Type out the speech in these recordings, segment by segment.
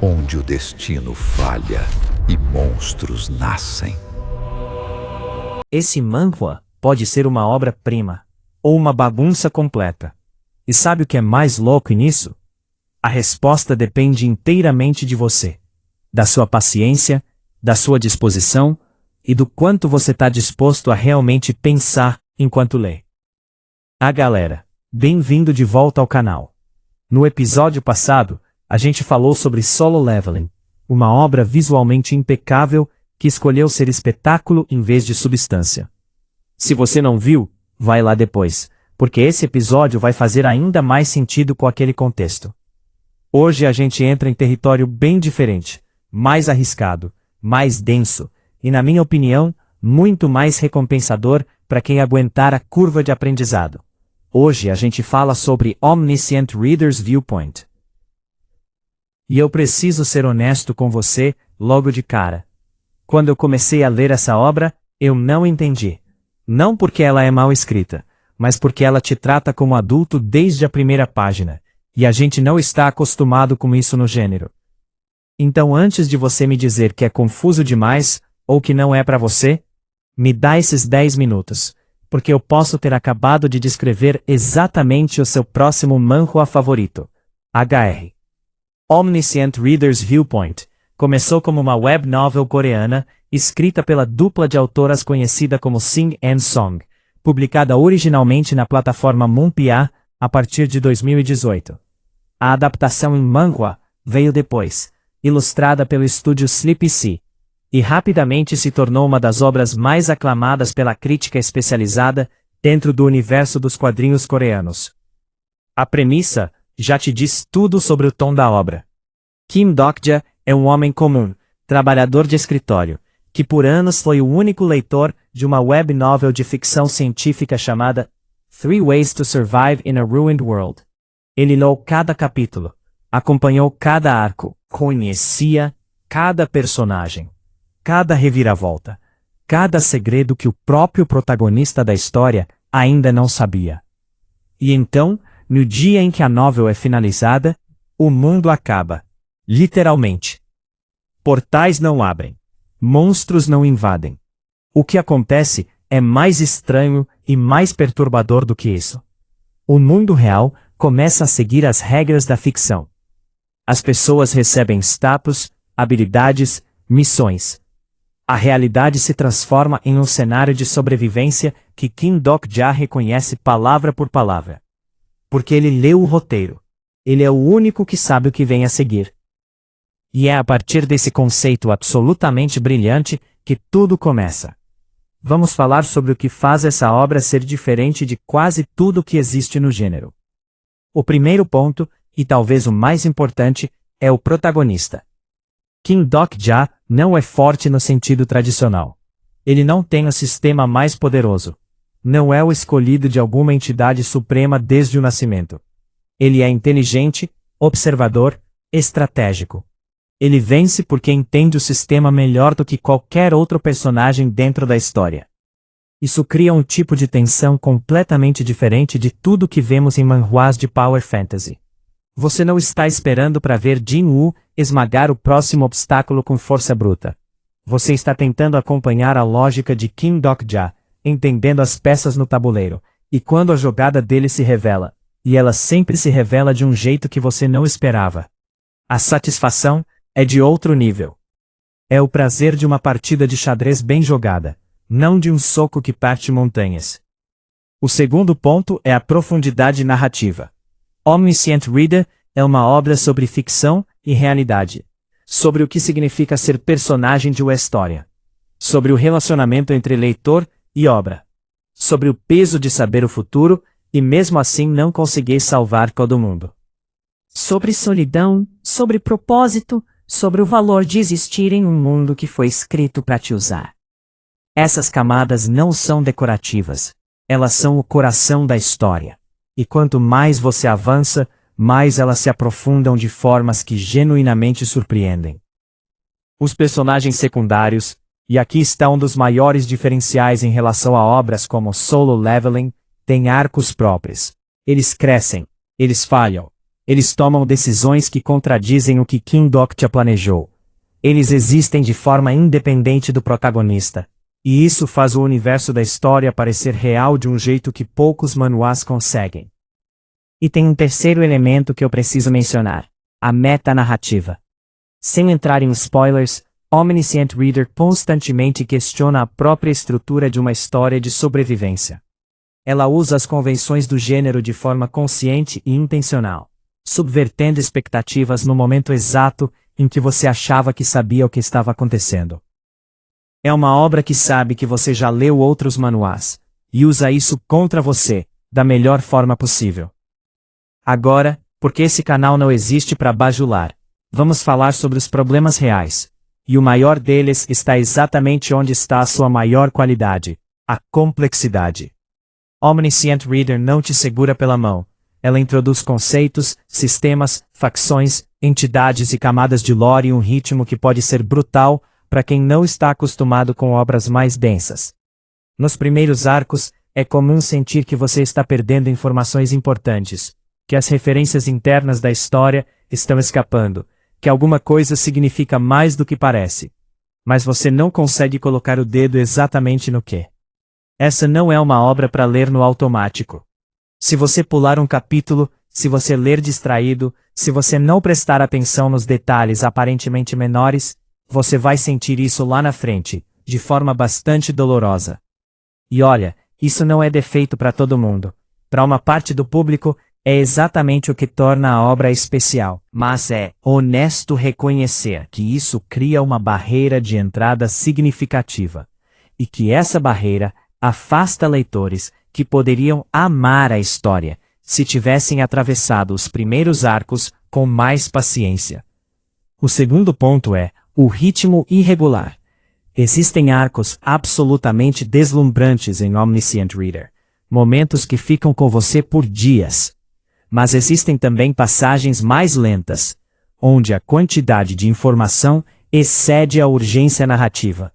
onde o destino falha e monstros nascem. Esse manhwa pode ser uma obra-prima, ou uma bagunça completa. E sabe o que é mais louco nisso? A resposta depende inteiramente de você, da sua paciência, da sua disposição, e do quanto você está disposto a realmente pensar enquanto lê. Galera, bem-vindo de volta ao canal. No episódio passado, a gente falou sobre Solo Leveling, uma obra visualmente impecável que escolheu ser espetáculo em vez de substância. Se você não viu, vai lá depois, porque esse episódio vai fazer ainda mais sentido com aquele contexto. Hoje a gente entra em território bem diferente, mais arriscado, mais denso, e na minha opinião, muito mais recompensador para quem aguentar a curva de aprendizado. Hoje a gente fala sobre Omniscient Reader's Viewpoint. E eu preciso ser honesto com você, logo de cara. Quando eu comecei a ler essa obra, eu não entendi. Não porque ela é mal escrita, mas porque ela te trata como adulto desde a primeira página, e a gente não está acostumado com isso no gênero. Então antes de você me dizer que é confuso demais, ou que não é para você, me dá esses 10 minutos, porque eu posso ter acabado de descrever exatamente o seu próximo manhwa favorito. HR. Omniscient Reader's Viewpoint começou como uma web novel coreana, escrita pela dupla de autoras conhecida como Sing and Song, publicada originalmente na plataforma Munpia a partir de 2018. A adaptação em manhwa veio depois, ilustrada pelo estúdio Sleepy Sea, e rapidamente se tornou uma das obras mais aclamadas pela crítica especializada dentro do universo dos quadrinhos coreanos. A premissa já te diz tudo sobre o tom da obra. Kim Dokja é um homem comum, trabalhador de escritório, que por anos foi o único leitor de uma web novel de ficção científica chamada Three Ways to Survive in a Ruined World. Ele leu cada capítulo, acompanhou cada arco, conhecia cada personagem, cada reviravolta, cada segredo que o próprio protagonista da história ainda não sabia. E então, no dia em que a novel é finalizada, o mundo acaba. Literalmente. Portais não abrem. Monstros não invadem. O que acontece é mais estranho e mais perturbador do que isso. O mundo real começa a seguir as regras da ficção. As pessoas recebem status, habilidades, missões. A realidade se transforma em um cenário de sobrevivência que Kim Dokja reconhece palavra por palavra. Porque ele leu o roteiro. Ele é o único que sabe o que vem a seguir. E é a partir desse conceito absolutamente brilhante que tudo começa. Vamos falar sobre o que faz essa obra ser diferente de quase tudo que existe no gênero. O primeiro ponto, e talvez o mais importante, é o protagonista. Kim Dokja não é forte no sentido tradicional. Ele não tem o sistema mais poderoso. Não é o escolhido de alguma entidade suprema desde o nascimento. Ele é inteligente, observador, estratégico. Ele vence porque entende o sistema melhor do que qualquer outro personagem dentro da história. Isso cria um tipo de tensão completamente diferente de tudo que vemos em manhwas de Power Fantasy. Você não está esperando para ver Jin-woo esmagar o próximo obstáculo com força bruta. Você está tentando acompanhar a lógica de Kim Dokja, entendendo as peças no tabuleiro, e quando a jogada dele se revela, e ela sempre se revela de um jeito que você não esperava. A satisfação é de outro nível. É o prazer de uma partida de xadrez bem jogada, não de um soco que parte montanhas. O segundo ponto é a profundidade narrativa. Omniscient Reader é uma obra sobre ficção e realidade, sobre o que significa ser personagem de uma história, sobre o relacionamento entre leitor e obra, sobre o peso de saber o futuro e mesmo assim não conseguir salvar todo mundo. Sobre solidão, sobre propósito, sobre o valor de existir em um mundo que foi escrito para te usar. Essas camadas não são decorativas, elas são o coração da história. E quanto mais você avança, mais elas se aprofundam de formas que genuinamente surpreendem. Os personagens secundários, e aqui está um dos maiores diferenciais em relação a obras como Solo Leveling, têm arcos próprios. Eles crescem, eles falham, Eles tomam decisões que contradizem o que Kim Dokcha planejou. Eles existem de forma independente do protagonista. E isso faz o universo da história parecer real de um jeito que poucos manhwas conseguem. E tem um terceiro elemento que eu preciso mencionar: a metanarrativa. Sem entrar em spoilers, Omniscient Reader constantemente questiona a própria estrutura de uma história de sobrevivência. Ela usa as convenções do gênero de forma consciente e intencional, subvertendo expectativas no momento exato em que você achava que sabia o que estava acontecendo. É uma obra que sabe que você já leu outros manhwas, e usa isso contra você, da melhor forma possível. Agora, porque esse canal não existe para bajular, vamos falar sobre os problemas reais. E o maior deles está exatamente onde está a sua maior qualidade: a complexidade. Omniscient Reader não te segura pela mão. Ela introduz conceitos, sistemas, facções, entidades e camadas de lore em um ritmo que pode ser brutal para quem não está acostumado com obras mais densas. Nos primeiros arcos, é comum sentir que você está perdendo informações importantes, que as referências internas da história estão escapando, que alguma coisa significa mais do que parece. Mas você não consegue colocar o dedo exatamente no que. Essa não é uma obra para ler no automático. Se você pular um capítulo, se você ler distraído, se você não prestar atenção nos detalhes aparentemente menores, você vai sentir isso lá na frente, de forma bastante dolorosa. E olha, isso não é defeito para todo mundo. Para uma parte do público, é exatamente o que torna a obra especial. Mas é honesto reconhecer que isso cria uma barreira de entrada significativa. E que essa barreira afasta leitores que poderiam amar a história se tivessem atravessado os primeiros arcos com mais paciência. O segundo ponto é o ritmo irregular. Existem arcos absolutamente deslumbrantes em Omniscient Reader, momentos que ficam com você por dias. Mas existem também passagens mais lentas, onde a quantidade de informação excede a urgência narrativa.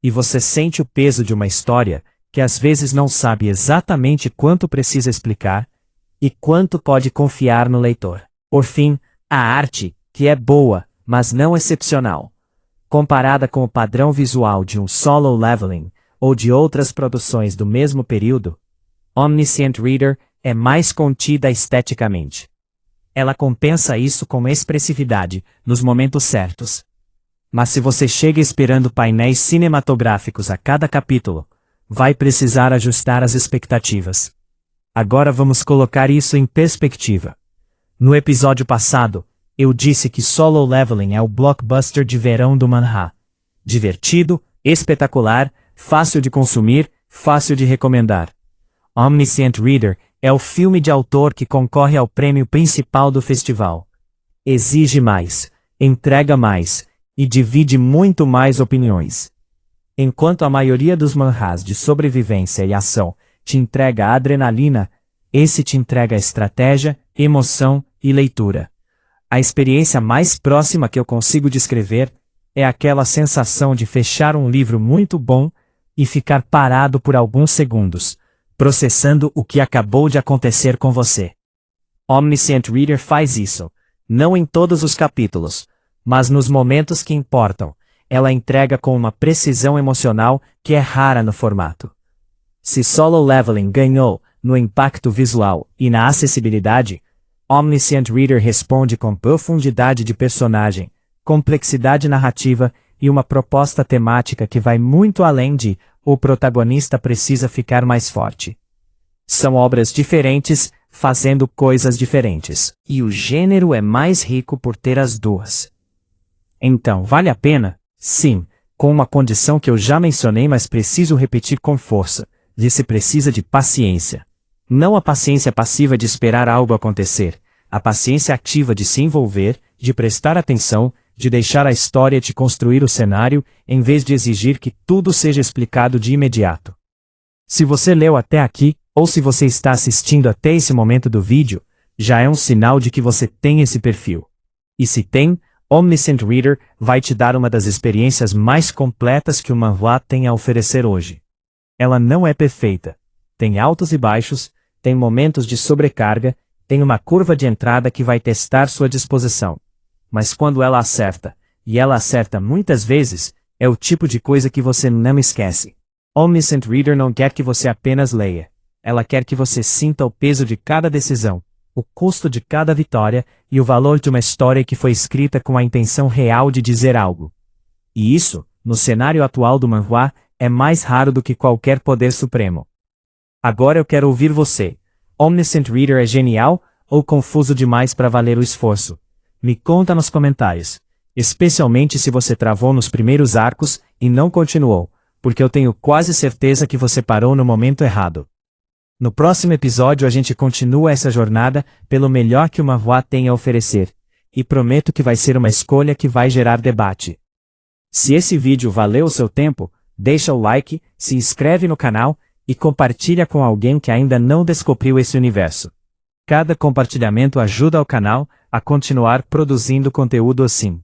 E você sente o peso de uma história que às vezes não sabe exatamente quanto precisa explicar e quanto pode confiar no leitor. Por fim, a arte, que é boa, mas não excepcional. Comparada com o padrão visual de um Solo Leveling ou de outras produções do mesmo período, Omniscient Reader é mais contida esteticamente. Ela compensa isso com expressividade, nos momentos certos. Mas se você chega esperando painéis cinematográficos a cada capítulo, vai precisar ajustar as expectativas. Agora vamos colocar isso em perspectiva. No episódio passado, eu disse que Solo Leveling é o blockbuster de verão do manhwa. Divertido, espetacular, fácil de consumir, fácil de recomendar. Omniscient Reader é o filme de autor que concorre ao prêmio principal do festival. Exige mais, entrega mais, e divide muito mais opiniões. Enquanto a maioria dos manhwas de sobrevivência e ação te entrega adrenalina, esse te entrega estratégia, emoção e leitura. A experiência mais próxima que eu consigo descrever é aquela sensação de fechar um livro muito bom e ficar parado por alguns segundos, processando o que acabou de acontecer com você. Omniscient Reader faz isso, não em todos os capítulos, mas nos momentos que importam. Ela entrega com uma precisão emocional que é rara no formato. Se Solo Leveling ganhou no impacto visual e na acessibilidade, Omniscient Reader responde com profundidade de personagem, complexidade narrativa e uma proposta temática que vai muito além de o protagonista precisa ficar mais forte. São obras diferentes, fazendo coisas diferentes. E o gênero é mais rico por ter as duas. Então, vale a pena? Sim, com uma condição que eu já mencionei, mas preciso repetir com força. Você precisa de paciência. Não a paciência passiva de esperar algo acontecer, a paciência ativa de se envolver, de prestar atenção, de deixar a história te construir o cenário, em vez de exigir que tudo seja explicado de imediato. Se você leu até aqui, ou se você está assistindo até esse momento do vídeo, já é um sinal de que você tem esse perfil. E se tem, Omniscient Reader vai te dar uma das experiências mais completas que o manhwa tem a oferecer hoje. Ela não é perfeita. Tem altos e baixos, tem momentos de sobrecarga, Tem uma curva de entrada que vai testar sua disposição. Mas quando ela acerta, e ela acerta muitas vezes, é o tipo de coisa que você não esquece. Omniscient Reader não quer que você apenas leia. Ela quer que você sinta o peso de cada decisão, o custo de cada vitória e o valor de uma história que foi escrita com a intenção real de dizer algo. E isso, no cenário atual do manhwa, é mais raro do que qualquer poder supremo. Agora eu quero ouvir você. Omniscient Reader é genial ou confuso demais para valer o esforço? Me conta nos comentários. Especialmente se você travou nos primeiros arcos e não continuou, porque eu tenho quase certeza que você parou no momento errado. No próximo episódio a gente continua essa jornada pelo melhor que o manhwa tem a oferecer. E prometo que vai ser uma escolha que vai gerar debate. Se esse vídeo valeu o seu tempo, deixa o like, se inscreve no canal e compartilha com alguém que ainda não descobriu esse universo. Cada compartilhamento ajuda o canal a continuar produzindo conteúdo assim.